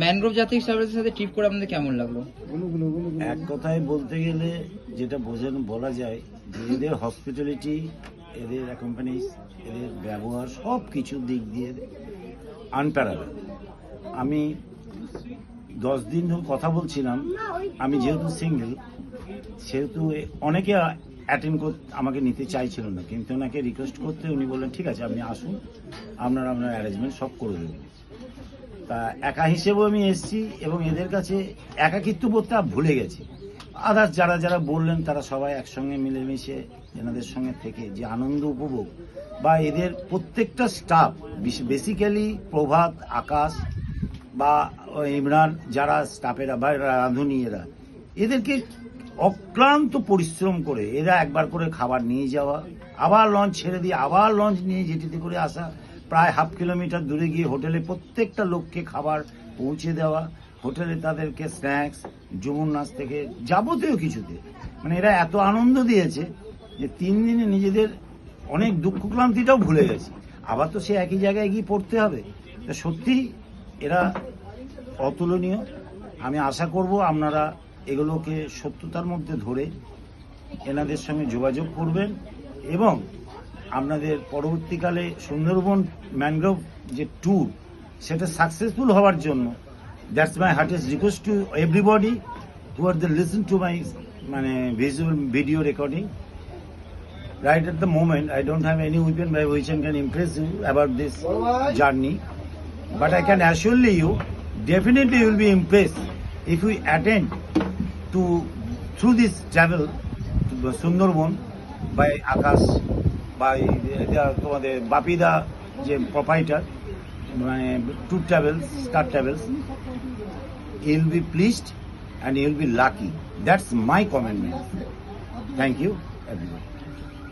Mangrove জাতীয় ট্রাভেলসের সাথে trip করে আপনাদের কেমন লাগলো? এক কথায় বলতে গেলে যেটা বলা যায় যে এদের হসপিটালিটি, এদের অ্যাকম্পানিজ, এদের ব্যবহার সব কিছু দিক দিয়ে আনপ্যারালাল। আমি 10 দিন ধরে কথা বলছিলাম, আমি যেহেতু সিঙ্গেল সেহেতু অনেকে অ্যাটেন্ড করতে আমাকে নিতে চাইছিল না, কিন্তু ওনাকে রিকোয়েস্ট করতে উনি বললেন ঠিক আছে আপনি আসুন, আপনার অ্যারেঞ্জমেন্ট সব করে দেবেন। তা একা হিসেবেও আমি এসেছি এবং এদের কাছে একাকিত্ব বোধটা ভুলে গেছি। আদার্স যারা যারা বললেন তারা সবাই একসঙ্গে মিলেমিশে এনাদের সঙ্গে থেকে যে আনন্দ উপভোগ, বা এদের প্রত্যেকটা স্টাফ, বেসিক্যালি প্রভাত, আকাশ বা ইমরান যারা স্টাফেরা বা রাঁধুনি এদেরকে অক্লান্ত পরিশ্রম করে এরা একবার করে খাবার নিয়ে যাওয়া, আবার লঞ্চ ছেড়ে দিয়ে আবার লঞ্চ নিয়ে যেটিতে করে আসা, প্রায় 1/2 কিলোমিটার দূরে গিয়ে হোটেলে প্রত্যেকটা লোককে খাবার পৌঁছে দেওয়া, হোটেলে তাদেরকে স্ন্যাক্স, যমুন নাচ থেকে যাবতীয় কিছুতে, মানে এরা এত আনন্দ দিয়েছে যে 3 দিনে নিজেদের অনেক দুঃখ ক্লান্তিটাও ভুলে গেছে। আবার তো সে একই জায়গায় গিয়ে পড়তে হবে। তা সত্যি এরা অতুলনীয়। আমি আশা করব আপনারা এগুলোকে সত্যতার মধ্যে ধরে এনাদের সঙ্গে যোগাযোগ করবেন এবং আপনাদের পরবর্তীকালে সুন্দরবন ম্যানগ্রোভ যে ট্যুর সেটা সাকসেসফুল হওয়ার জন্য, that's my heartiest request to everybody who are the listen to my visual video recording. Right at the moment, I don't have any weapon by which I can impress you about this journey, but I can assure you, definitely you will be impressed if we attend through this travel to Sundarban by Akash, by তোমাদের বাপিদা যে proprietor, মানে tour travels, star travels. You will be pleased and you will be lucky. That's my commitment. Thank you, everyone.